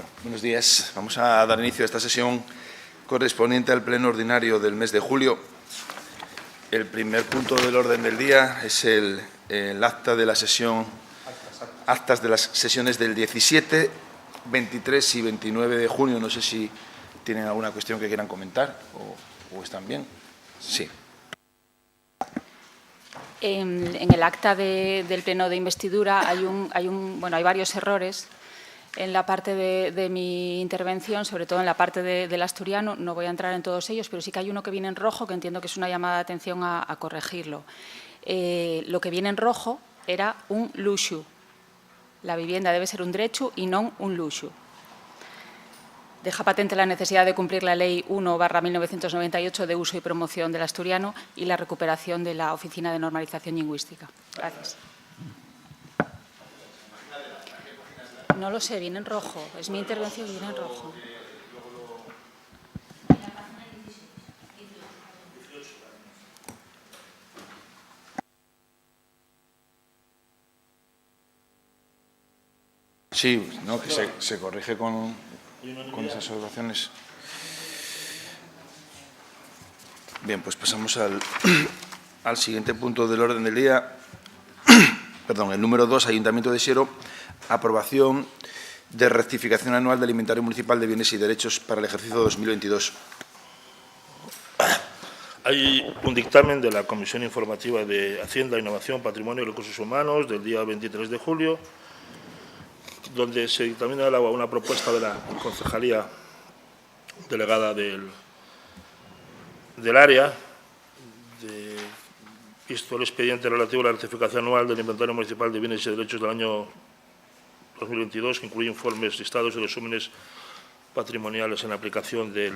Bueno, buenos días. Vamos a dar inicio a esta sesión correspondiente al pleno ordinario del mes de julio. El primer punto del orden del día es el acta de la sesión, actas de las sesiones del 17, 23 y 29 de junio. No sé si tienen alguna cuestión que quieran comentar o están bien. Sí. En el acta del pleno de investidura hay varios errores. En la parte de mi intervención, sobre todo en la parte del asturiano, no voy a entrar en todos ellos, pero sí que hay uno que viene en rojo, que entiendo que es una llamada de atención a corregirlo. Lo que viene en rojo era un luxu. La vivienda debe ser un derecho y no un luxu. Deja patente la necesidad de cumplir la Ley 1/1998 de uso y promoción del asturiano y la recuperación de la Oficina de Normalización Lingüística. Gracias. No lo sé, viene en rojo. Es mi intervención y viene en rojo. Sí, no, que se corrige con esas observaciones. Bien, pues pasamos al siguiente punto del orden del día. Perdón, el número 2, Ayuntamiento de Siero, aprobación de rectificación anual del inventario municipal de bienes y derechos para el ejercicio 2022. Hay un dictamen de la Comisión Informativa de Hacienda, Innovación, Patrimonio y Recursos Humanos del día 23 de julio, donde se dictamina una propuesta de la concejalía delegada del área, visto el expediente relativo a la rectificación anual del inventario municipal de bienes y derechos del año 2022, que incluye informes, listados y resúmenes patrimoniales en aplicación de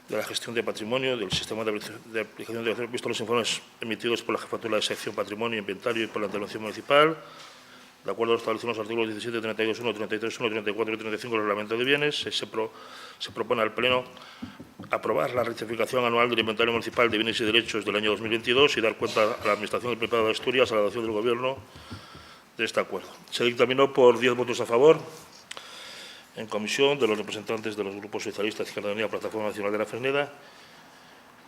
la gestión de patrimonio, del sistema de aplicación de visto los informes emitidos por la Jefatura de Sección Patrimonio, Inventario y por la Intervención Municipal, de acuerdo a lo establecido en los artículos 17, 32.1, 33.1, 34 y 35 del Reglamento de Bienes, se propone al Pleno aprobar la rectificación anual del inventario municipal de bienes y derechos del año 2022 y dar cuenta a la Administración del Principado de Asturias a la adopción del Gobierno de este acuerdo. Se dictaminó por 10 votos a favor en comisión de los representantes de los grupos socialistas, Izquierda Unida, Plataforma Nacional de la Fresneda,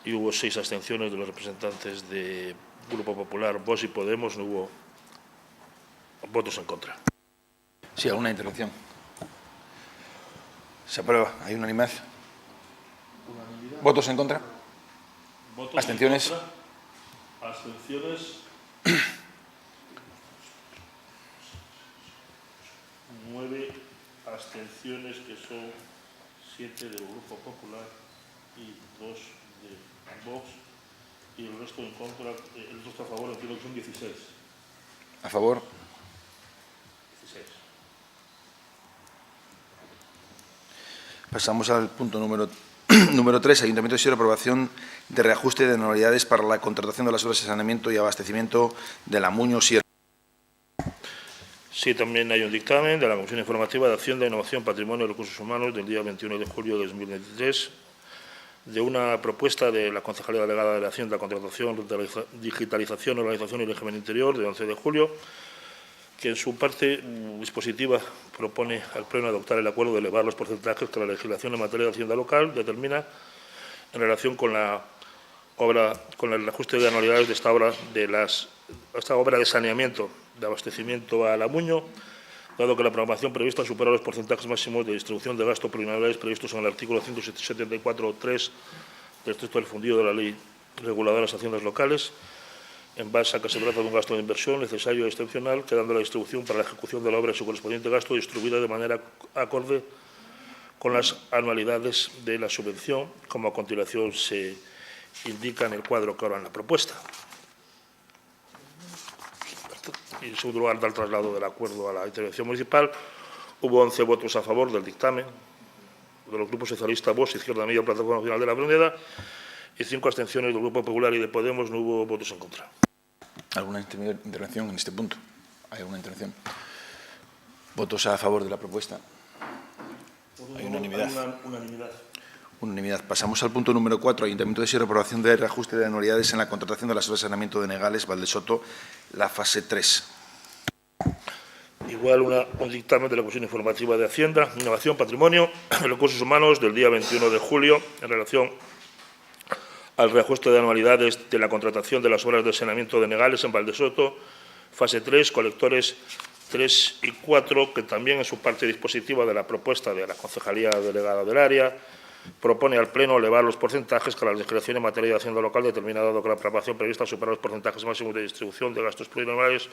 y hubo 6 abstenciones de los representantes de Grupo Popular, Vox y Podemos. No hubo votos en contra. Sí, alguna intervención. Se aprueba. ¿Hay unanimidad? ¿Votos en contra? ¿Votos ¿Abstenciones? En contra? Abstenciones. 9 abstenciones, que son 7 del Grupo Popular y 2 de Vox, y el resto en contra, el resto a favor, entiendo que son 16. ¿A favor? 16. Pasamos al punto número 3, Ayuntamiento de Siero, aprobación de reajuste de anualidades para la contratación de las obras de saneamiento y abastecimiento de la Muño-Siero. Sí, también hay un dictamen de la Comisión Informativa de Hacienda, Innovación, Patrimonio y Recursos Humanos del día 21 de julio de 2023, de una propuesta de la Concejalía Delegada de Hacienda, Contratación, Digitalización, Organización y Régimen Interior, de 11 de julio, que en su parte dispositiva propone al Pleno adoptar el acuerdo de elevar los porcentajes que la legislación en materia de Hacienda local determina en relación con la obra, con el ajuste de anualidades de esta obra de saneamiento de abastecimiento a la Muño, dado que la programación prevista supera los porcentajes máximos de distribución de gasto preliminares previstos en el artículo 174.3 del texto del fundido de la Ley Reguladora de las Haciendas Locales, en base a que se trata de un gasto de inversión necesario y excepcional, quedando la distribución para la ejecución de la obra y su correspondiente gasto distribuida de manera acorde con las anualidades de la subvención, como a continuación se indica en el cuadro que ahora en la propuesta. Y en segundo lugar, dar traslado del acuerdo a la intervención municipal. Hubo 11 votos a favor del dictamen de los grupos socialistas, Vox, Izquierda Unida, Plataforma Nacional de la Fresneda, y 5 abstenciones del Grupo Popular y de Podemos. No hubo votos en contra. ¿Alguna intervención en este punto? ¿Hay alguna intervención? ¿Votos a favor de la propuesta? ¿Hay unanimidad? Unanimidad. Pasamos al punto número 4, Ayuntamiento de Siero, aprobación de reajuste de anualidades en la contratación de las obras de saneamiento de Negales, Valdesoto, la fase 3. igual un dictamen de la Comisión Informativa de Hacienda, Innovación, Patrimonio y Recursos Humanos del día 21 de julio en relación al reajuste de anualidades de la contratación de las obras de saneamiento de Negales en Valdesoto, fase 3, colectores 3 y 4, que también en su parte dispositiva de la propuesta de la Concejalía Delegada del Área propone al Pleno elevar los porcentajes que la legislación en materia de Hacienda local determina, dado que la programación prevista supera los porcentajes máximos de distribución de gastos plurianuales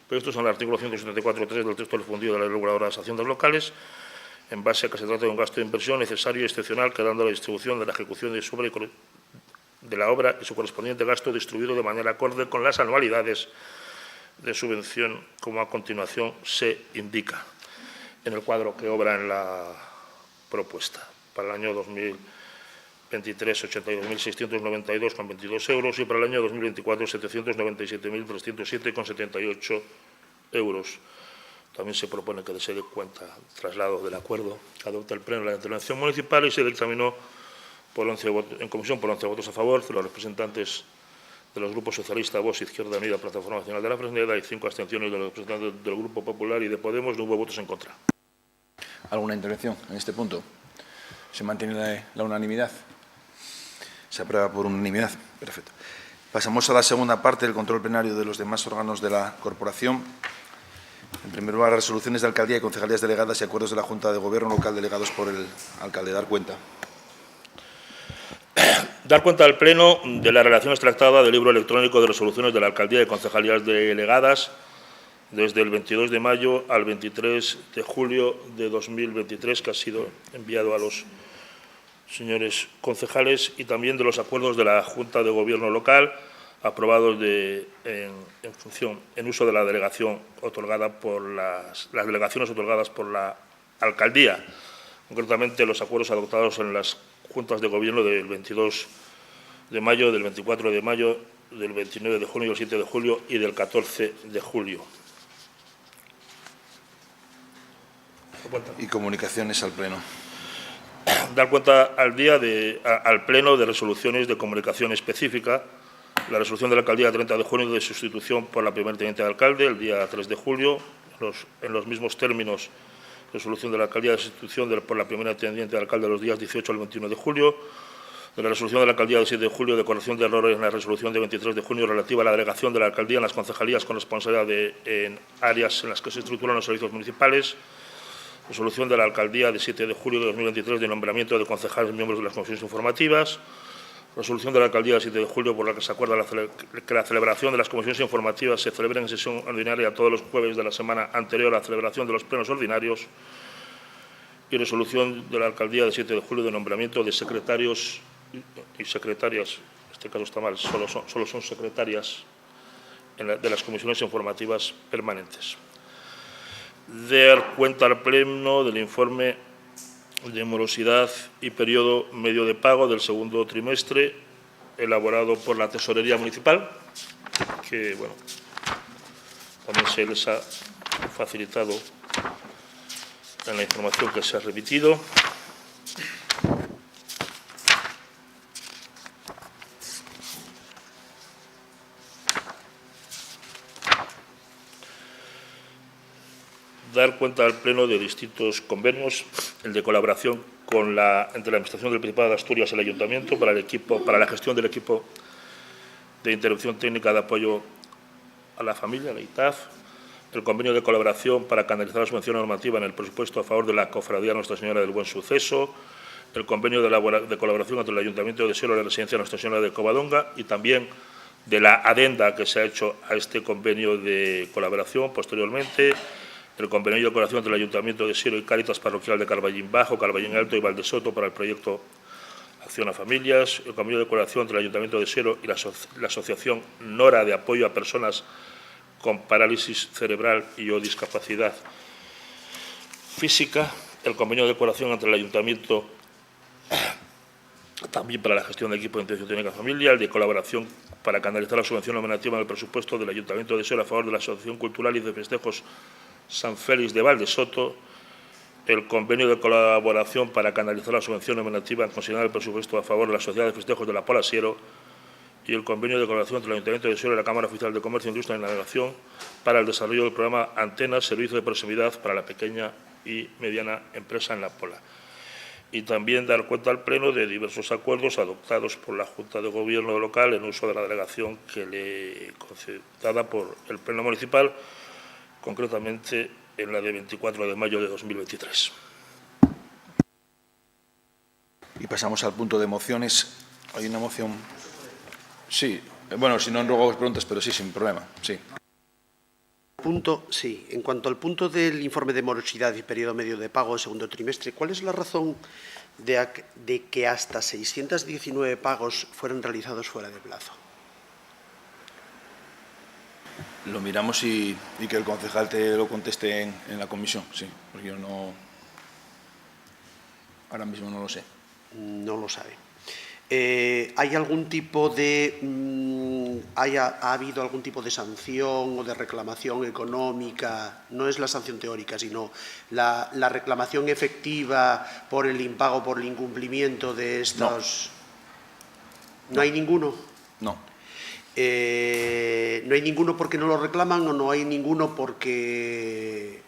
previstos en el artículo 174.3 del texto refundido de la Ley Reguladora de las Haciendas Locales, en base a que se trata de un gasto de inversión necesario y excepcional, quedando la distribución de la ejecución de la obra y su correspondiente gasto distribuido de manera acorde con las anualidades de subvención, como a continuación se indica en el cuadro que obra en la propuesta. Para el año 2023, 82.692,22 euros y para el año 2024, 797.307,78 euros. También se propone que se dé cuenta traslado del acuerdo que adopta el Pleno de la Intervención Municipal y se dictaminó en comisión por 11 votos a favor de los representantes de los grupos socialista, Vox, Izquierda Unida, Plataforma Nacional de la Fresneda y 5 abstenciones de los representantes del Grupo Popular y de Podemos. No hubo votos en contra. ¿Alguna intervención en este punto? ¿Se mantiene la unanimidad? Se aprueba por unanimidad. Perfecto. Pasamos a la segunda parte del control plenario de los demás órganos de la corporación. En primer lugar, resoluciones de alcaldía y concejalías delegadas y acuerdos de la Junta de Gobierno local delegados por el alcalde. Dar cuenta. Dar cuenta al Pleno de la relación extractada del libro electrónico de resoluciones de la alcaldía y concejalías delegadas desde el 22 de mayo al 23 de julio de 2023, que ha sido enviado a los señores concejales, y también de los acuerdos de la Junta de Gobierno local aprobados en uso de la delegación otorgada por las delegaciones otorgadas por la alcaldía, concretamente los acuerdos adoptados en las juntas de gobierno del 22 de mayo, del 24 de mayo, del 29 de junio, del 7 de julio y del 14 de julio. Y comunicaciones al Pleno. Dar cuenta al Pleno de resoluciones de comunicación específica. La resolución de la alcaldía del 30 de junio de sustitución por la primer teniente de alcalde el día 3 de julio, en los mismos términos. Resolución de la alcaldía de sustitución por la primera teniente de alcalde los días 18 al 21 de julio. De la resolución de la alcaldía del 7 de julio de corrección de errores en la resolución de 23 de junio relativa a la delegación de la alcaldía en las concejalías con responsabilidad en áreas en las que se estructuran los servicios municipales. Resolución de la alcaldía de 7 de julio de 2023 de nombramiento de concejales miembros de las comisiones informativas. Resolución de la alcaldía del 7 de julio por la que se acuerda que la celebración de las comisiones informativas se celebre en sesión ordinaria todos los jueves de la semana anterior a la celebración de los plenos ordinarios. Y resolución de la alcaldía del 7 de julio de nombramiento de secretarios y secretarias, en este caso está mal, solo son secretarias de las comisiones informativas permanentes. Dar cuenta al Pleno del informe de morosidad y periodo medio de pago del segundo trimestre elaborado por la Tesorería Municipal, que bueno, también se les ha facilitado en la información que se ha remitido. Dar cuenta al Pleno de distintos convenios, el de colaboración entre la Administración del Principado de Asturias y el Ayuntamiento para la gestión del equipo de intervención técnica de apoyo a la familia, la ITAF, el convenio de colaboración para canalizar la subvención normativa en el presupuesto a favor de la Cofradía Nuestra Señora del Buen Suceso, el convenio de colaboración entre el Ayuntamiento de Siero y la Residencia Nuestra Señora de Covadonga y también de la adenda que se ha hecho a este convenio de colaboración posteriormente, el convenio de colaboración entre el Ayuntamiento de Siero y Cáritas Parroquial de Carballín Bajo, Carballín Alto y Valdesoto para el proyecto Acción a Familias, el convenio de colaboración entre el Ayuntamiento de Siero y la Asociación Nora de Apoyo a Personas con Parálisis Cerebral y o Discapacidad Física, el convenio de colaboración entre el Ayuntamiento también para la gestión del equipo de intervención técnica de familia, el de colaboración para canalizar la subvención nominativa en el presupuesto del Ayuntamiento de Siero a favor de la Asociación Cultural y de Festejos San Félix de Valdesoto, el convenio de colaboración para canalizar la subvención nominativa en considerar el presupuesto a favor de la Sociedad de Festejos de la Pola Siero y el convenio de colaboración entre el Ayuntamiento de Soria y la Cámara Oficial de Comercio, Industria y Navegación para el desarrollo del programa Antenas, Servicio de Proximidad para la Pequeña y Mediana Empresa en la Pola. Y también dar cuenta al Pleno de diversos acuerdos adoptados por la Junta de Gobierno local en uso de la delegación que le concedada por el Pleno Municipal, concretamente en la de 24 de mayo de 2023. Y pasamos al punto de mociones. Hay una moción. Sí, bueno, si no en ruego preguntas, pero sí, sin problema. Sí. Sí, en cuanto al punto del informe de morosidad y periodo medio de pago del segundo trimestre, ¿cuál es la razón de que hasta 619 pagos fueron realizados fuera de plazo? Lo miramos y que el concejal te lo conteste en la comisión, sí, porque yo no. Ahora mismo no lo sé. No lo sabe. ¿Hay algún tipo de ha habido algún tipo de sanción o de reclamación económica? No es la sanción teórica, sino la reclamación efectiva por el impago, por el incumplimiento de estos. ¿No hay ninguno? No. ¿No hay ninguno porque no lo reclaman o no hay ninguno porque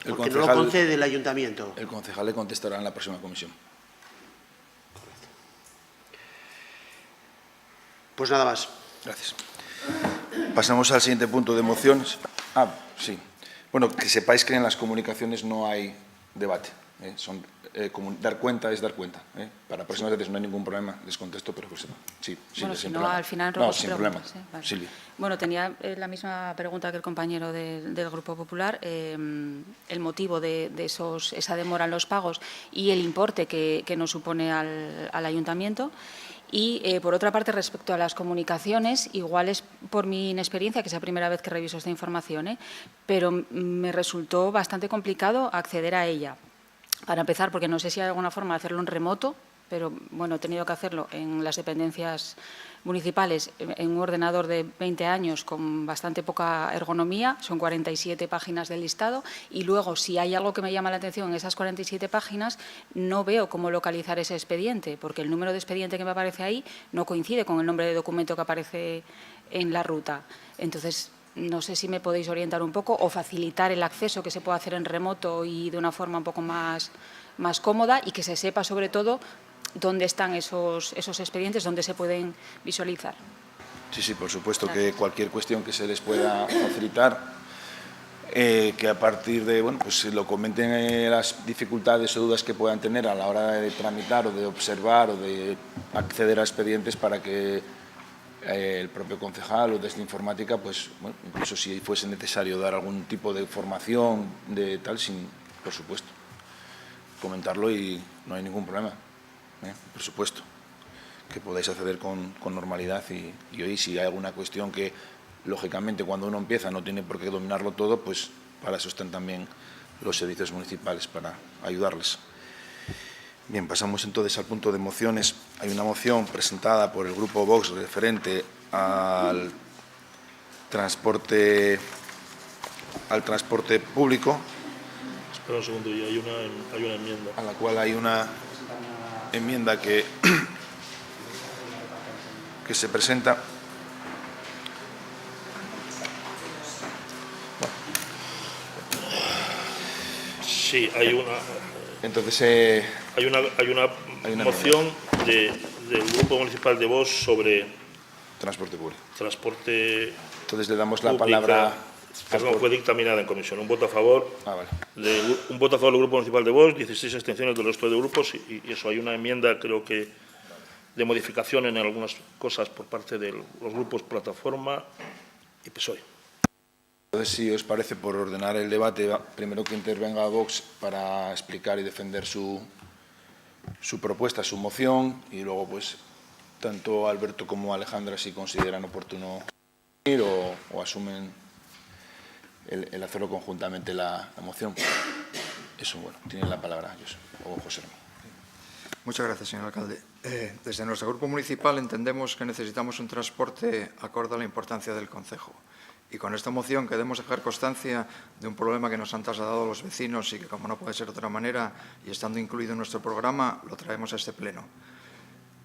no lo concede el ayuntamiento? El concejal le contestará en la próxima comisión. Pues nada más. Gracias. Pasamos al siguiente punto de mociones. Sí. Bueno, que sepáis que en las comunicaciones no hay debate. Dar cuenta es dar cuenta. Para próximas veces no hay ningún problema. Les contesto, pero pues sí. Bueno, si no, problema. al final no, sin problema. Vale. Silvia. Bueno, tenía la misma pregunta que el compañero del Grupo Popular. El motivo de esa demora en los pagos y el importe que nos supone al ayuntamiento. Y, por otra parte, respecto a las comunicaciones, igual es por mi inexperiencia, que es la primera vez que reviso esta información, pero me resultó bastante complicado acceder a ella. Para empezar, porque no sé si hay alguna forma de hacerlo en remoto, pero bueno, he tenido que hacerlo en las dependencias municipales en un ordenador de 20 años con bastante poca ergonomía, son 47 páginas del listado, y luego si hay algo que me llama la atención en esas 47 páginas, no veo cómo localizar ese expediente, porque el número de expediente que me aparece ahí no coincide con el nombre de documento que aparece en la ruta. Entonces, no sé si me podéis orientar un poco o facilitar el acceso que se puede hacer en remoto y de una forma un poco más cómoda y que se sepa sobre todo dónde están esos expedientes, dónde se pueden visualizar. Sí, por supuesto. Gracias. Que cualquier cuestión que se les pueda facilitar, que a partir de, pues lo comenten las dificultades o dudas que puedan tener a la hora de tramitar o de observar o de acceder a expedientes para que el propio concejal o desde informática, pues incluso si fuese necesario dar algún tipo de formación de tal, por supuesto, comentarlo y no hay ningún problema. Por supuesto, que podáis acceder con normalidad y hoy si hay alguna cuestión que, lógicamente, cuando uno empieza no tiene por qué dominarlo todo, pues para eso están también los servicios municipales, para ayudarles. Bien, pasamos entonces al punto de mociones. Hay una moción presentada por el Grupo Vox referente al transporte público. Espera un segundo, hay una enmienda. A la cual hay una enmienda que se presenta. Sí, hay una. Entonces hay una moción del Grupo Municipal de Vox sobre transporte público. Entonces le damos la palabra. Perdón, fue dictaminada en comisión. Un voto a favor. Vale. Un voto a favor del Grupo Municipal de Vox, 16 abstenciones del resto de grupos y eso. Hay una enmienda, creo que, de modificación en algunas cosas por parte de los grupos Plataforma y PSOE. Entonces, si os parece, por ordenar el debate, primero que intervenga Vox para explicar y defender su propuesta, su moción, y luego, pues, tanto Alberto como Alejandra, si consideran oportuno ir o asumen el hacerlo conjuntamente la moción. Eso, tienen la palabra ellos, o José Ramón. Muchas gracias, señor alcalde. Desde nuestro grupo municipal entendemos que necesitamos un transporte acorde a la importancia del concejo. Y con esta moción queremos dejar constancia de un problema que nos han trasladado los vecinos y que, como no puede ser de otra manera, y estando incluido en nuestro programa, lo traemos a este pleno.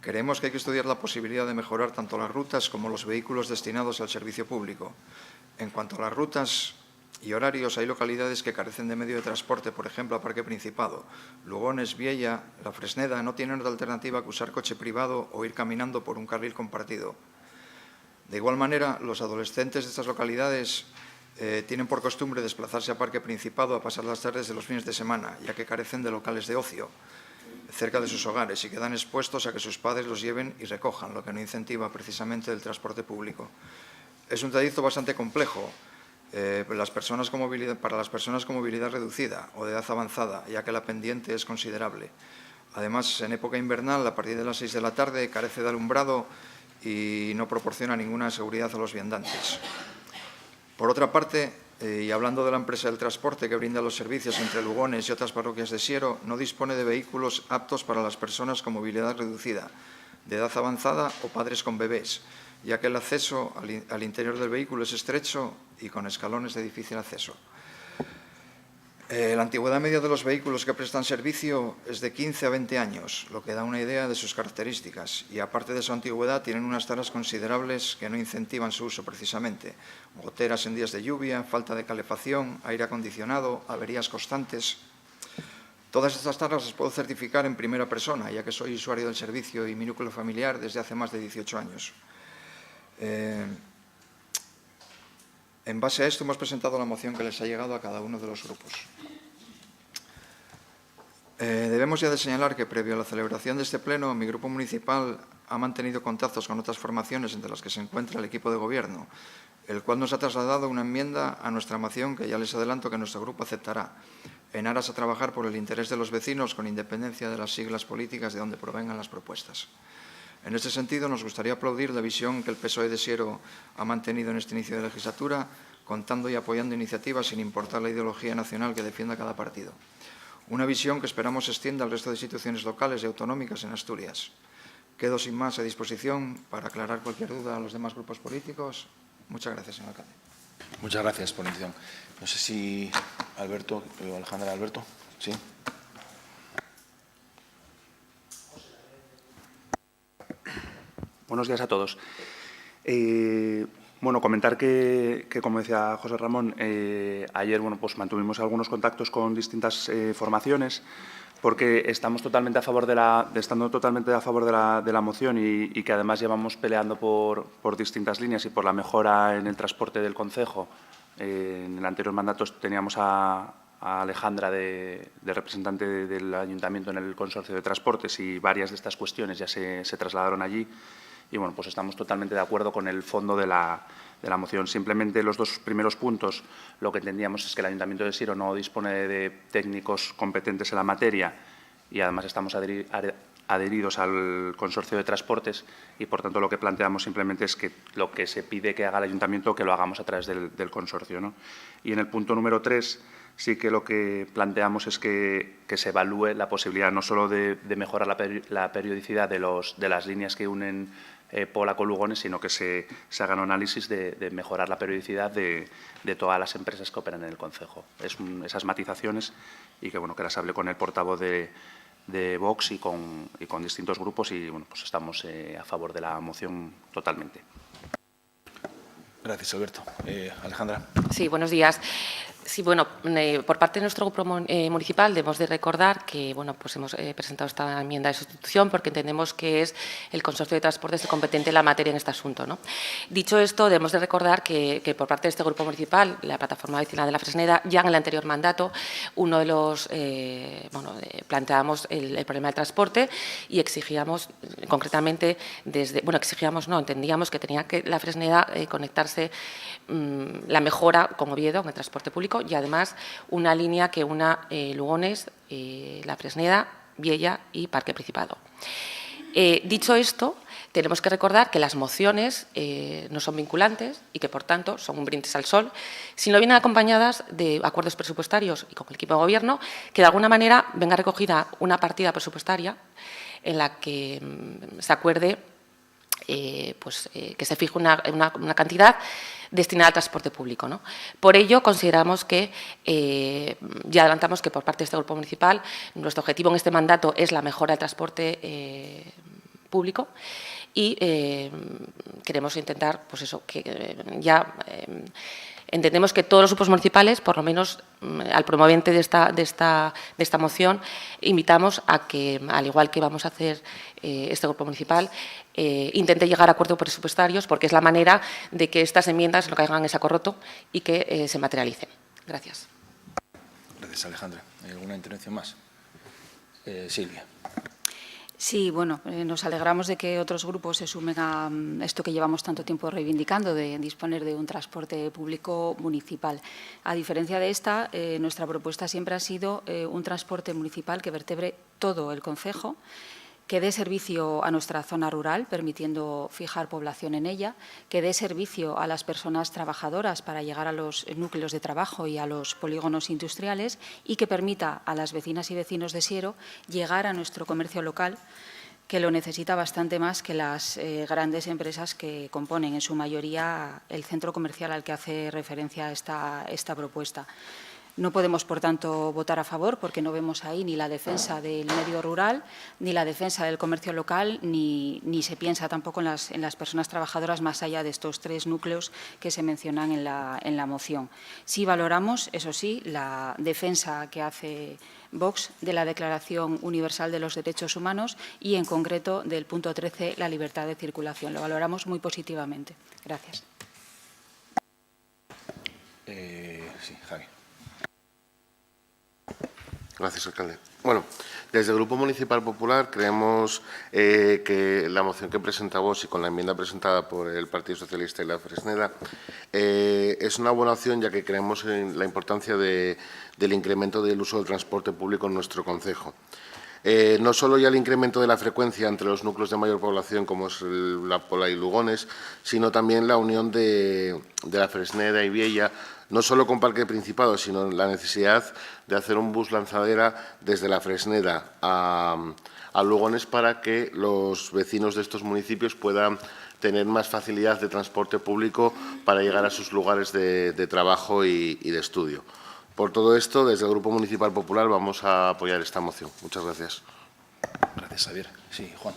Creemos que hay que estudiar la posibilidad de mejorar tanto las rutas como los vehículos destinados al servicio público. En cuanto a las rutas y horarios, hay localidades que carecen de medio de transporte, por ejemplo, a Parque Principado. Lugones, Viella, La Fresneda no tienen otra alternativa que usar coche privado o ir caminando por un carril compartido. De igual manera, los adolescentes de estas localidades tienen por costumbre desplazarse a Parque Principado a pasar las tardes de los fines de semana, ya que carecen de locales de ocio cerca de sus hogares y quedan expuestos a que sus padres los lleven y recojan, lo que no incentiva precisamente el transporte público. Es un trayecto bastante complejo para las personas con movilidad reducida o de edad avanzada, ya que la pendiente es considerable. Además, en época invernal, a partir de las 6 de la tarde, carece de alumbrado y no proporciona ninguna seguridad a los viandantes. Por otra parte, y hablando de la empresa del transporte que brinda los servicios entre Lugones y otras parroquias de Siero, no dispone de vehículos aptos para las personas con movilidad reducida, de edad avanzada o padres con bebés, ya que el acceso al interior del vehículo es estrecho y con escalones de difícil acceso. La antigüedad media de los vehículos que prestan servicio es de 15 a 20 años, lo que da una idea de sus características. Y aparte de su antigüedad, tienen unas taras considerables que no incentivan su uso precisamente. Goteras en días de lluvia, falta de calefacción, aire acondicionado, averías constantes. Todas estas taras las puedo certificar en primera persona, ya que soy usuario del servicio y mi núcleo familiar desde hace más de 18 años. En base a esto hemos presentado la moción que les ha llegado a cada uno de los grupos. Debemos ya de señalar que previo a la celebración de este pleno, mi grupo municipal ha mantenido contactos con otras formaciones entre las que se encuentra el equipo de gobierno, el cual nos ha trasladado una enmienda a nuestra moción que ya les adelanto que nuestro grupo aceptará, en aras a trabajar por el interés de los vecinos con independencia de las siglas políticas de donde provengan las propuestas. En este sentido, nos gustaría aplaudir la visión que el PSOE de Siero ha mantenido en este inicio de legislatura, contando y apoyando iniciativas sin importar la ideología nacional que defienda cada partido. Una visión que esperamos se extienda al resto de instituciones locales y autonómicas en Asturias. Quedo sin más a disposición para aclarar cualquier duda a los demás grupos políticos. Muchas gracias, señor alcalde. Muchas gracias por la intervención. No sé si Alberto o Alejandra. Alberto, sí. Buenos días a todos. Bueno, comentar que, como decía José Ramón, ayer pues mantuvimos algunos contactos con distintas formaciones porque estamos totalmente a favor de la moción y que además llevamos peleando por distintas líneas y por la mejora en el transporte del concejo. En el anterior mandato teníamos a Alejandra de representante del Ayuntamiento en el Consorcio de Transportes y varias de estas cuestiones ya se trasladaron allí. Y bueno, pues estamos totalmente de acuerdo con el fondo de la moción. Simplemente los dos primeros puntos, lo que entendíamos es que el Ayuntamiento de Siero no dispone de técnicos competentes en la materia y además estamos adheridos al Consorcio de Transportes y, por tanto, lo que planteamos simplemente es que lo que se pide que haga el Ayuntamiento que lo hagamos a través del consorcio, ¿no? Y en el punto número 3 sí que lo que planteamos es que se evalúe la posibilidad no solo de mejorar la periodicidad de las líneas que unen Pola con Lugones, sino que se haga un análisis de mejorar la periodicidad de todas las empresas que operan en el concejo. Esas matizaciones y que, bueno, que las hable con el portavoz de Vox y con distintos grupos y, bueno, pues estamos a favor de la moción totalmente. Gracias, Alberto. Alejandra. Sí, buenos días. Sí, bueno, por parte de nuestro grupo municipal debemos de recordar que bueno, pues hemos presentado esta enmienda de sustitución porque entendemos que es el Consorcio de Transportes el competente en la materia en este asunto, ¿no? Dicho esto, debemos de recordar que por parte de este grupo municipal, la Plataforma Vecinal de La Fresneda, ya en el anterior mandato, uno de los planteábamos el problema del transporte y exigíamos concretamente entendíamos que tenía que La Fresneda conectarse la mejora con Oviedo en el transporte público y además una línea que una Lugones, La Fresneda, Viella y Parque Principado. Dicho esto, tenemos que recordar que las mociones no son vinculantes y que, por tanto, son un brindis al sol, si no vienen acompañadas de acuerdos presupuestarios y con el equipo de gobierno, que de alguna manera venga recogida una partida presupuestaria en la que se acuerde que se fije una cantidad destinada al transporte público, ¿no? Por ello, consideramos que, ya adelantamos que por parte de este grupo municipal, nuestro objetivo en este mandato es la mejora del transporte público y queremos intentar, pues eso, que entendemos que todos los grupos municipales, por lo menos al promoviente de esta moción, invitamos a que, al igual que vamos a hacer este grupo municipal, intente llegar a acuerdos presupuestarios, porque es la manera de que estas enmiendas no caigan en saco roto y que se materialicen. Gracias. Gracias, Alejandra. ¿Hay alguna intervención más? Silvia. Sí, bueno, nos alegramos de que otros grupos se sumen a esto que llevamos tanto tiempo reivindicando, de disponer de un transporte público municipal. A diferencia de esta, nuestra propuesta siempre ha sido un transporte municipal que vertebre todo el concejo, que dé servicio a nuestra zona rural, permitiendo fijar población en ella, que dé servicio a las personas trabajadoras para llegar a los núcleos de trabajo y a los polígonos industriales y que permita a las vecinas y vecinos de Siero llegar a nuestro comercio local, que lo necesita bastante más que las grandes empresas que componen en su mayoría el centro comercial al que hace referencia esta propuesta. No podemos, por tanto, votar a favor porque no vemos ahí ni la defensa del medio rural, ni la defensa del comercio local, ni se piensa tampoco en las personas trabajadoras más allá de estos 3 núcleos que se mencionan en la moción. Sí valoramos, eso sí, la defensa que hace Vox de la Declaración Universal de los Derechos Humanos y, en concreto, del punto 13, la libertad de circulación. Lo valoramos muy positivamente. Gracias. Sí, Javi. Gracias, alcalde. Bueno, desde el Grupo Municipal Popular creemos que la moción que presenta Vox y con la enmienda presentada por el Partido Socialista y la Fresneda es una buena opción, ya que creemos en la importancia del incremento del uso del transporte público en nuestro concejo. No solo ya el incremento de la frecuencia entre los núcleos de mayor población, como es La Pola y Lugones, sino también la unión de la Fresneda y Viella, no solo con Parque Principado, sino la necesidad de hacer un bus lanzadera desde la Fresneda a Lugones para que los vecinos de estos municipios puedan tener más facilidad de transporte público para llegar a sus lugares de trabajo y de estudio. Por todo esto, desde el Grupo Municipal Popular vamos a apoyar esta moción. Muchas gracias. Gracias, Javier. Sí, Juan.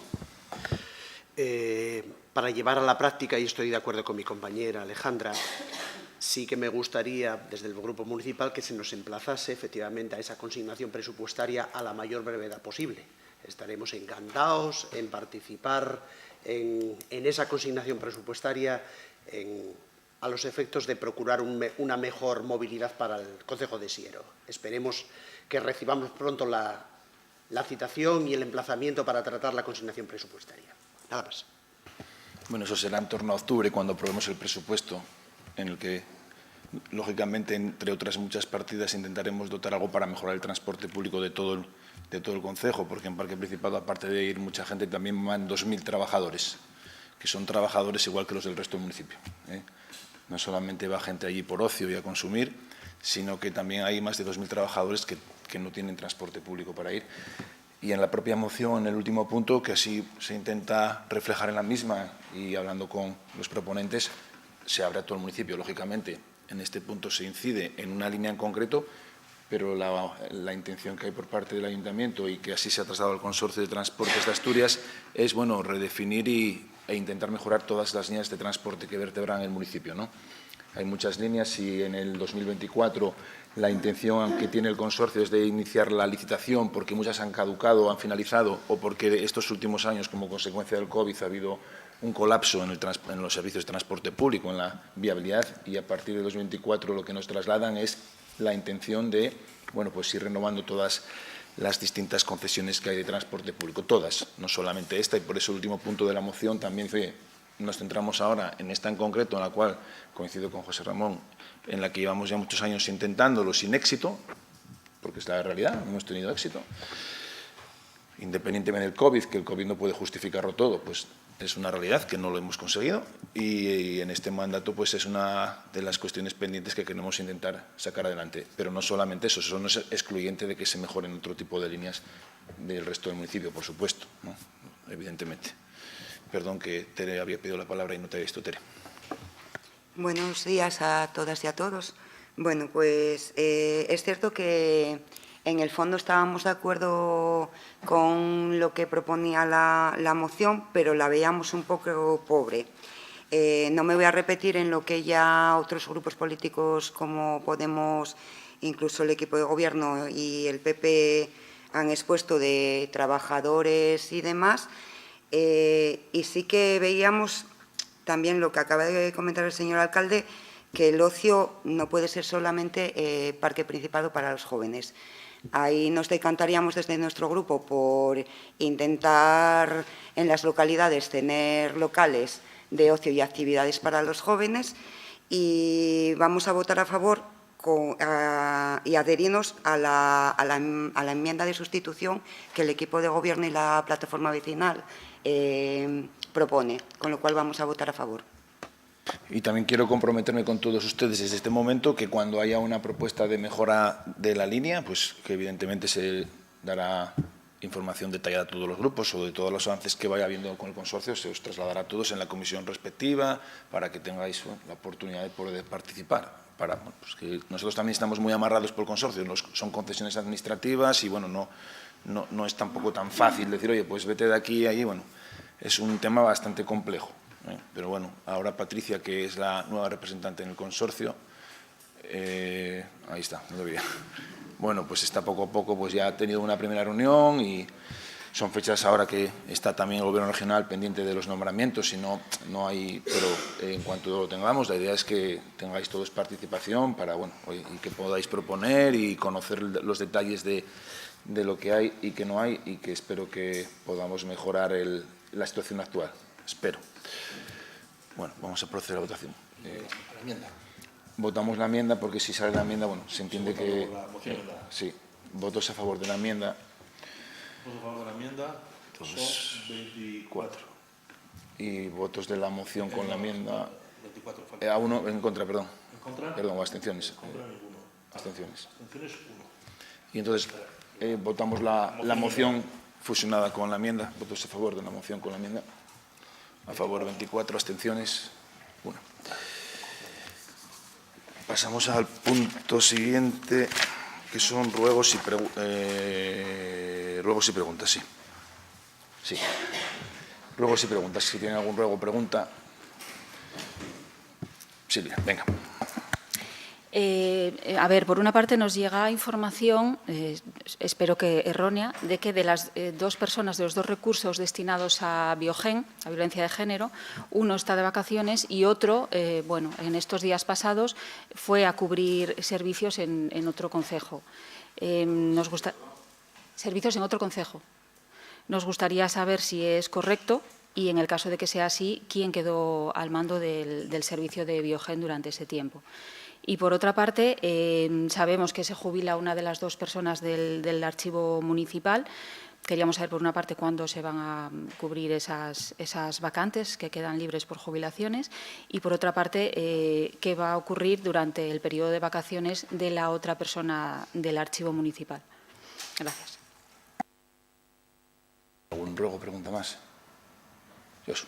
Para llevar a la práctica, y estoy de acuerdo con mi compañera Alejandra, sí que me gustaría, desde el Grupo Municipal, que se nos emplazase efectivamente a esa consignación presupuestaria a la mayor brevedad posible. Estaremos encantados en participar en esa consignación presupuestaria a los efectos de procurar una mejor movilidad para el concejo de Siero. Esperemos que recibamos pronto la citación y el emplazamiento para tratar la consignación presupuestaria. Nada más. Bueno, eso será en torno a octubre, cuando aprobemos el presupuesto, en el que, lógicamente, entre otras muchas partidas, intentaremos dotar algo para mejorar el transporte público de todo el concejo, porque en Parque Principado, aparte de ir mucha gente, también van 2.000 trabajadores, que son trabajadores igual que los del resto del municipio. No solamente va gente allí por ocio y a consumir, sino que también hay más de 2.000 trabajadores que no tienen transporte público para ir. Y en la propia moción, en el último punto, que así se intenta reflejar en la misma y hablando con los proponentes, se abre a todo el municipio. Lógicamente, en este punto se incide en una línea en concreto, pero la intención que hay por parte del Ayuntamiento y que así se ha trasladado al Consorcio de Transportes de Asturias es, bueno, redefinir e intentar mejorar todas las líneas de transporte que vertebran el municipio, ¿no? Hay muchas líneas y en el 2024 la intención que tiene el consorcio es de iniciar la licitación porque muchas han caducado, han finalizado o porque estos últimos años, como consecuencia del COVID, ha habido un colapso en los servicios de transporte público, en la viabilidad, y a partir de 2024 lo que nos trasladan es la intención de, bueno, pues ir renovando todas las distintas concesiones que hay de transporte público, todas, no solamente esta, y por eso el último punto de la moción también nos centramos ahora en esta en concreto, en la cual coincido con José Ramón, en la que llevamos ya muchos años intentándolo sin éxito, porque es la realidad, no hemos tenido éxito, independientemente del COVID, que el COVID no puede justificarlo todo, pues es una realidad que no lo hemos conseguido y en este mandato pues es una de las cuestiones pendientes que queremos intentar sacar adelante. Pero no solamente eso no es excluyente de que se mejoren otro tipo de líneas del resto del municipio, por supuesto, ¿no? Evidentemente. Perdón que Tere había pedido la palabra y no te había visto, Tere. Buenos días a todas y a todos. Bueno, pues es cierto que En el fondo estábamos de acuerdo con lo que proponía la moción, pero la veíamos un poco pobre. No me voy a repetir en lo que ya otros grupos políticos como Podemos, incluso el equipo de gobierno y el PP han expuesto de trabajadores y demás. Y sí que veíamos también lo que acaba de comentar el señor alcalde, que el ocio no puede ser solamente parque principado para los jóvenes. Ahí nos decantaríamos desde nuestro grupo por intentar en las localidades tener locales de ocio y actividades para los jóvenes, y vamos a votar a favor y adherirnos a la enmienda de sustitución que el equipo de gobierno y la plataforma vecinal propone, con lo cual vamos a votar a favor. Y también quiero comprometerme con todos ustedes desde este momento que cuando haya una propuesta de mejora de la línea, pues que evidentemente se dará información detallada a todos los grupos o de todos los avances que vaya habiendo con el consorcio, se os trasladará a todos en la comisión respectiva para que tengáis la oportunidad de poder participar. Pues que nosotros también estamos muy amarrados por el consorcio, son concesiones administrativas y bueno, no es tampoco tan fácil decir, oye, pues vete de aquí y allí, bueno, es un tema bastante complejo. Pero bueno, ahora Patricia, que es la nueva representante en el consorcio, ahí está, no lo veía. Bueno, pues está poco a poco, pues ya ha tenido una primera reunión y son fechas ahora que está también el Gobierno regional pendiente de los nombramientos y no hay, pero en cuanto lo tengamos, la idea es que tengáis todos participación para, bueno, y que podáis proponer y conocer los detalles de lo que hay y que no hay y que espero que podamos mejorar la situación actual. Espero. Bueno, vamos a proceder a la votación. La enmienda. Votamos la enmienda porque si sale la enmienda, bueno, se entiende que... Sí, votos a favor de la enmienda. Votos a favor de la enmienda son 24. Y votos de la moción con la enmienda... 24. A uno en contra, perdón. ¿En contra? Perdón, o abstenciones. En contra ninguno. Abstenciones. Abstenciones 1. Y entonces votamos la moción fusionada con la enmienda. Votos a favor de la moción con la enmienda. A favor 24, abstenciones 1. Pasamos al punto siguiente, que son ruegos y preguntas, sí. Sí. Ruegos y preguntas. Si tienen algún ruego o pregunta. Silvia, venga. A ver, por una parte nos llega información, espero que errónea, de que de las dos personas, de los dos recursos destinados a Biogen, a violencia de género, uno está de vacaciones y otro, bueno, en estos días pasados fue a cubrir servicios en otro concejo. Servicios en otro concejo. Nos gustaría saber si es correcto y, en el caso de que sea así, quién quedó al mando del servicio de Biogen durante ese tiempo. Y, por otra parte, sabemos que se jubila una de las dos personas del archivo municipal. Queríamos saber, por una parte, cuándo se van a cubrir esas vacantes que quedan libres por jubilaciones y, por otra parte, qué va a ocurrir durante el periodo de vacaciones de la otra persona del archivo municipal. Gracias. ¿Algún ruego o pregunta más? Josu.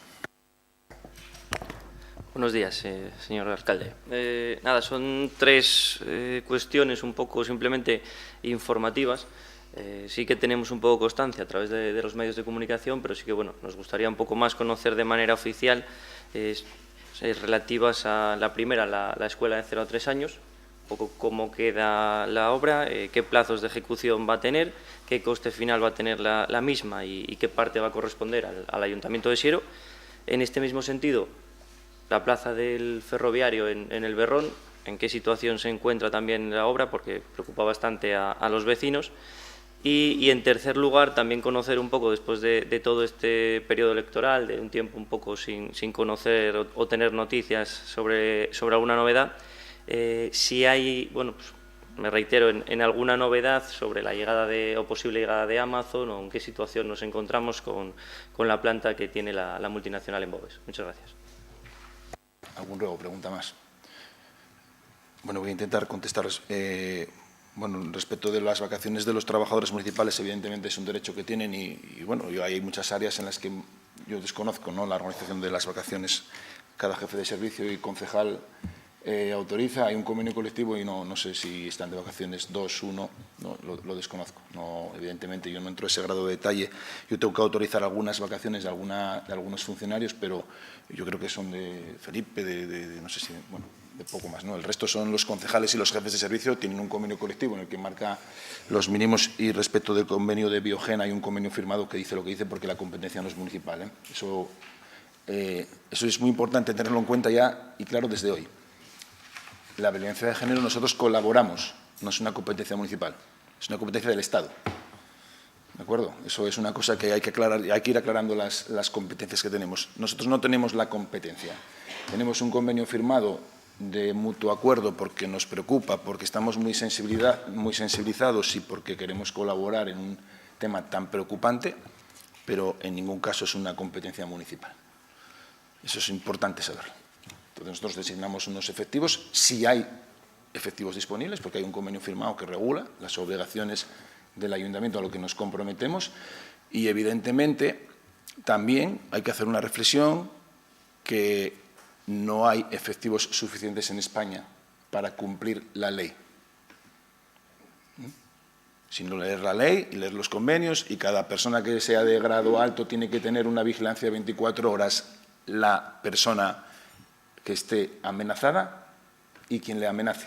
Buenos días, señor alcalde. Nada, son tres cuestiones un poco simplemente informativas. Sí que tenemos un poco constancia a través de los medios de comunicación, pero sí que bueno, nos gustaría un poco más conocer de manera oficial relativas a la primera, la escuela de 0 a 3 años, un poco cómo queda la obra, qué plazos de ejecución va a tener, qué coste final va a tener la misma y qué parte va a corresponder al Ayuntamiento de Siero. En este mismo sentido, la plaza del ferroviario en el Berrón, en qué situación se encuentra también la obra, porque preocupa bastante a los vecinos. Y en tercer lugar, también conocer un poco, después de todo este periodo electoral, de un tiempo un poco sin conocer o tener noticias sobre alguna novedad, si hay, bueno, pues me reitero, en alguna novedad sobre la llegada o posible llegada de Amazon, o en qué situación nos encontramos con la planta que tiene la multinacional en Boves. Muchas gracias. ¿Algún ruego o pregunta más? Bueno, voy a intentar contestar. Bueno, respecto de las vacaciones de los trabajadores municipales, evidentemente es un derecho que tienen y bueno, hay muchas áreas en las que yo desconozco, ¿no?, la organización de las vacaciones. Cada jefe de servicio y concejal autoriza, hay un convenio colectivo y no sé si están de vacaciones 2, 1, no, lo desconozco. No, evidentemente yo no entro a ese grado de detalle. Yo tengo que autorizar algunas vacaciones de algunos funcionarios, pero yo creo que son de Felipe, no sé si, bueno, de poco más, ¿no? El resto son los concejales y los jefes de servicio, tienen un convenio colectivo en el que marca los mínimos y respecto del convenio de Biogen hay un convenio firmado que dice lo que dice porque la competencia no es municipal, ¿eh? Eso es muy importante tenerlo en cuenta ya y claro desde hoy. La violencia de género nosotros colaboramos, no es una competencia municipal, es una competencia del Estado. ¿De acuerdo? Eso es una cosa que hay que aclarar, hay que ir aclarando las competencias que tenemos. Nosotros no tenemos la competencia. Tenemos un convenio firmado de mutuo acuerdo porque nos preocupa, porque estamos muy sensibilizados y porque queremos colaborar en un tema tan preocupante, pero en ningún caso es una competencia municipal. Eso es importante saberlo. Entonces nosotros designamos unos efectivos, si hay efectivos disponibles, porque hay un convenio firmado que regula las obligaciones del ayuntamiento a lo que nos comprometemos y evidentemente también hay que hacer una reflexión que no hay efectivos suficientes en España para cumplir la ley. Sino leer la ley y leer los convenios y cada persona que sea de grado alto tiene que tener una vigilancia de 24 horas la persona que esté amenazada y quien le amenace.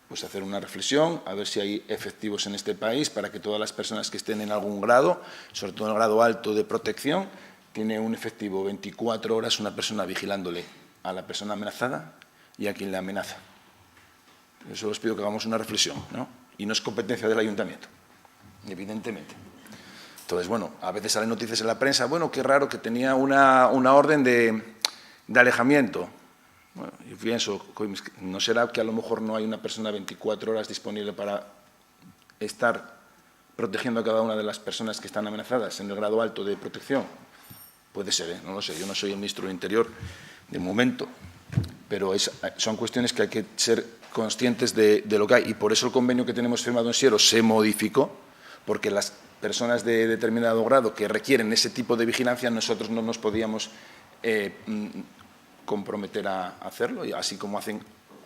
Pues hacer una reflexión, a ver si hay efectivos en este país para que todas las personas que estén en algún grado, sobre todo en el grado alto de protección, tiene un efectivo 24 horas una persona vigilándole a la persona amenazada y a quien le amenaza. Eso os pido que hagamos una reflexión, ¿no? Y no es competencia del ayuntamiento, evidentemente. Entonces, bueno, a veces salen noticias en la prensa, bueno, qué raro que tenía una orden de alejamiento. Bueno, yo pienso, ¿no será que a lo mejor no hay una persona 24 horas disponible para estar protegiendo a cada una de las personas que están amenazadas en el grado alto de protección? Puede ser, ¿eh? No lo sé, yo no soy el ministro del Interior de momento, pero son cuestiones que hay que ser conscientes de lo que hay y por eso el convenio que tenemos firmado en Siero se modificó, porque las personas de determinado grado que requieren ese tipo de vigilancia nosotros no nos podíamos comprometer a hacerlo, y así como hacen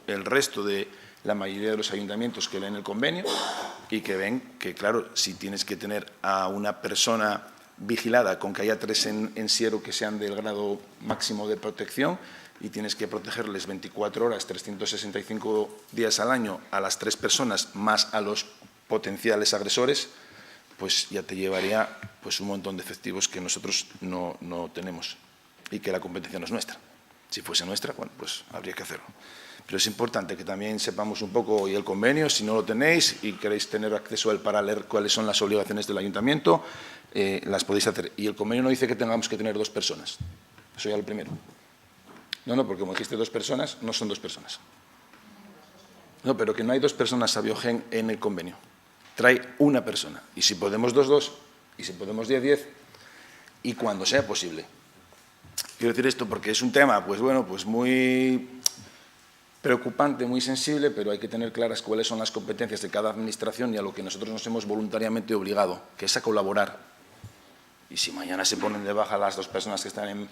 el resto de la mayoría de los ayuntamientos que leen el convenio y que ven que, claro, si tienes que tener a una persona vigilada con que haya 3 en Siero que sean del grado máximo de protección y tienes que protegerles 24 horas, 365 días al año a las 3 personas más a los potenciales agresores, pues ya te llevaría pues, un montón de efectivos que nosotros no tenemos y que la competencia no es nuestra. Si fuese nuestra, bueno, pues habría que hacerlo. Pero es importante que también sepamos un poco hoy el convenio, si no lo tenéis y queréis tener acceso a él para leer cuáles son las obligaciones del ayuntamiento, las podéis hacer. Y el convenio no dice que tengamos que tener 2 personas. Eso ya lo primero. No, porque como dijiste 2 personas, no son 2 personas. No, pero que no hay 2 personas a Biogen en el convenio. Trae una persona. Y si podemos 2, y si podemos 10, y cuando sea posible. Quiero decir esto porque es un tema, pues bueno, pues muy preocupante, muy sensible, pero hay que tener claras cuáles son las competencias de cada administración y a lo que nosotros nos hemos voluntariamente obligado, que es a colaborar. Y si mañana se ponen de baja las 2 personas que están en...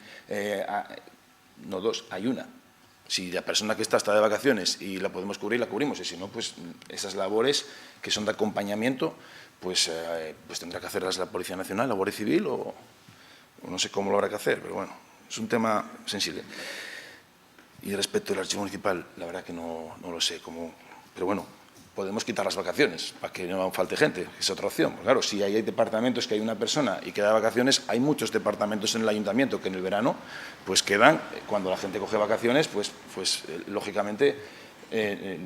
no 2, hay una. Si la persona que está de vacaciones y la podemos cubrir, la cubrimos. Y si no, pues esas labores que son de acompañamiento, pues tendrá que hacerlas la Policía Nacional, la Guardia Civil o no sé cómo lo habrá que hacer, pero bueno, es un tema sensible. Y respecto al archivo municipal, la verdad que no lo sé cómo, pero bueno, podemos quitar las vacaciones para que no falte gente, que es otra opción. Claro, si hay departamentos que hay una persona y queda de vacaciones, hay muchos departamentos en el ayuntamiento que en el verano pues quedan, cuando la gente coge vacaciones, pues lógicamente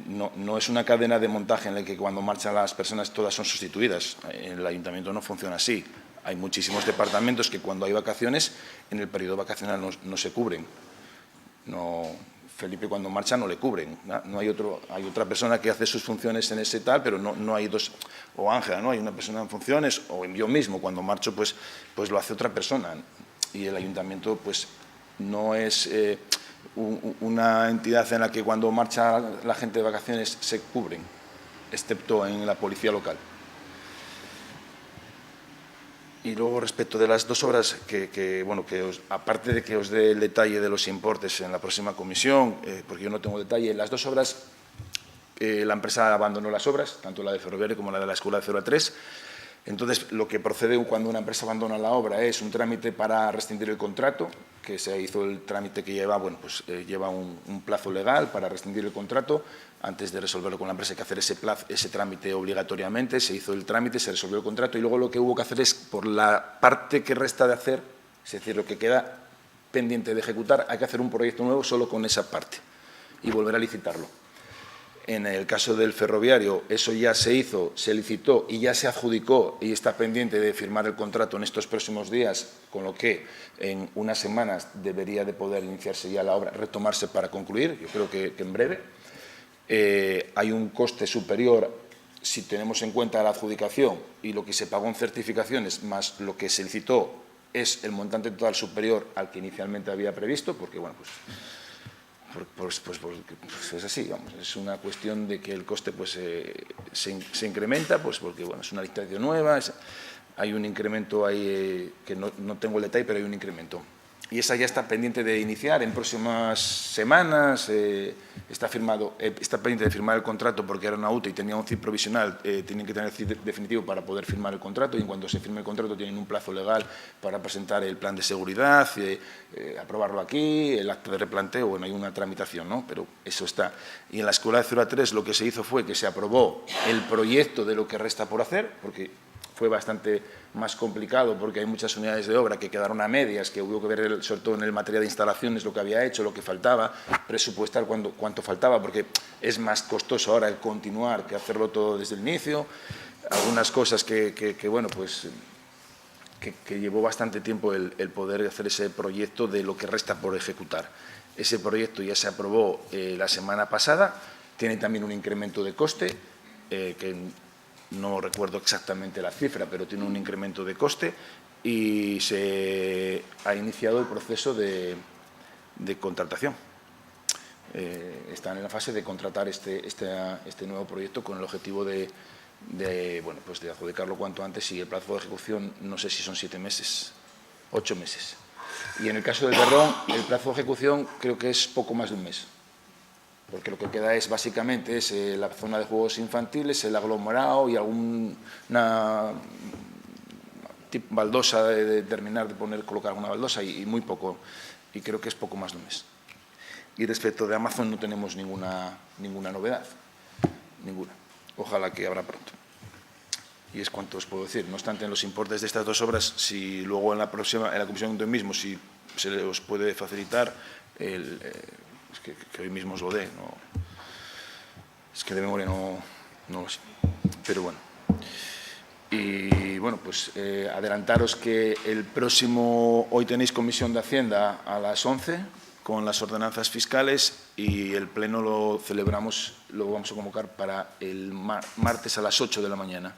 no es una cadena de montaje en la que cuando marchan las personas todas son sustituidas. En el ayuntamiento no funciona así. Hay muchísimos departamentos que cuando hay vacaciones, en el periodo vacacional no se cubren. Felipe cuando marcha no le cubren. No hay otra persona que hace sus funciones en ese tal, pero no hay 2. O Ángela, ¿no? Hay una persona en funciones, o yo mismo cuando marcho, pues lo hace otra persona. Y el ayuntamiento pues no es una entidad en la que cuando marcha la gente de vacaciones se cubren, excepto en la policía local. Y luego, respecto de las dos obras, aparte de que os dé el detalle de los importes en la próxima comisión, porque yo no tengo detalle, las dos obras, la empresa abandonó las obras, tanto la de Ferroviario como la de la Escuela de 0 a 3. Entonces, lo que procede cuando una empresa abandona la obra es un trámite para rescindir el contrato, que se hizo el trámite que lleva, lleva un plazo legal para rescindir el contrato. Antes de resolverlo con la empresa hay que hacer ese trámite obligatoriamente, se hizo el trámite, se resolvió el contrato y luego lo que hubo que hacer es, por la parte que resta de hacer, es decir, lo que queda pendiente de ejecutar, hay que hacer un proyecto nuevo solo con esa parte y volver a licitarlo. En el caso del Ferroviario, eso ya se hizo, se licitó y ya se adjudicó y está pendiente de firmar el contrato en estos próximos días, con lo que en unas semanas debería de poder iniciarse ya la obra, retomarse para concluir, yo creo que en breve. Hay un coste superior, si tenemos en cuenta la adjudicación y lo que se pagó en certificaciones, más lo que se licitó, es el montante total superior al que inicialmente había previsto, porque, bueno, pues es así, vamos, es una cuestión de que el coste se incrementa, porque es una licitación nueva, hay un incremento ahí que no tengo el detalle, pero hay un incremento. Y esa ya está pendiente de iniciar en próximas semanas, está pendiente de firmar el contrato porque era una UTE y tenía un CIP provisional, tienen que tener el CIP definitivo para poder firmar el contrato y en cuanto se firme el contrato tienen un plazo legal para presentar el plan de seguridad, aprobarlo aquí, el acta de replanteo, hay una tramitación, ¿no? Pero eso está. Y en la Escuela de 0 a 3 lo que se hizo fue que se aprobó el proyecto de lo que resta por hacer, porque fue bastante más complicado porque hay muchas unidades de obra que quedaron a medias, que hubo que ver, sobre todo en el material de instalaciones, lo que había hecho, lo que faltaba, presupuestar cuánto faltaba, porque es más costoso ahora el continuar que hacerlo todo desde el inicio. Algunas cosas que llevó bastante tiempo el poder hacer ese proyecto de lo que resta por ejecutar. Ese proyecto ya se aprobó la semana pasada, tiene también un incremento de coste, que no recuerdo exactamente la cifra, pero tiene un incremento de coste y se ha iniciado el proceso de contratación. Están en la fase de contratar este nuevo proyecto con el objetivo de adjudicarlo cuanto antes y el plazo de ejecución no sé si son 7 meses, 8 meses. Y en el caso del Berrón, el plazo de ejecución creo que es poco más de un mes. Porque lo que queda es básicamente la zona de juegos infantiles, el aglomerado y alguna baldosa de terminar de colocar alguna baldosa y muy poco, y creo que es poco más de un mes. Y respecto de Amazon no tenemos ninguna novedad, ninguna. Ojalá que habrá pronto. Y es cuanto os puedo decir. No obstante, en los importes de estas dos obras, si luego en la comisión de hoy mismo, si se os puede facilitar que hoy mismo os lo dé, es que de memoria no lo sé, pero bueno. Y bueno, adelantaros que hoy tenéis comisión de Hacienda a las 11 con las ordenanzas fiscales y el pleno lo vamos a convocar para el martes a las 8 de la mañana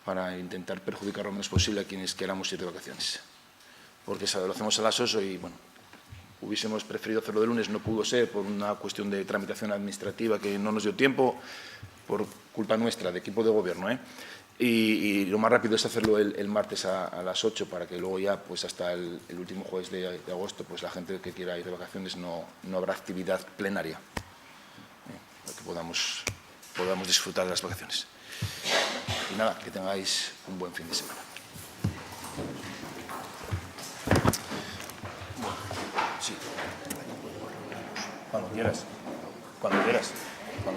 para intentar perjudicar lo menos posible a quienes queramos ir de vacaciones, porque lo hacemos a las 8 y bueno, hubiésemos preferido hacerlo de lunes, no pudo ser por una cuestión de tramitación administrativa que no nos dio tiempo, por culpa nuestra, de equipo de gobierno, y lo más rápido es hacerlo el martes a las 8 para que luego ya, hasta el último jueves de agosto, la gente que quiera ir de vacaciones no habrá actividad plenaria, para que podamos disfrutar de las vacaciones. Y nada, que tengáis un buen fin de semana. Sí. Cuando quieras, cuando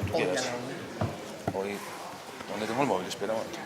tú quieras. Hoy, ¿dónde tengo el móvil? Espera un momento.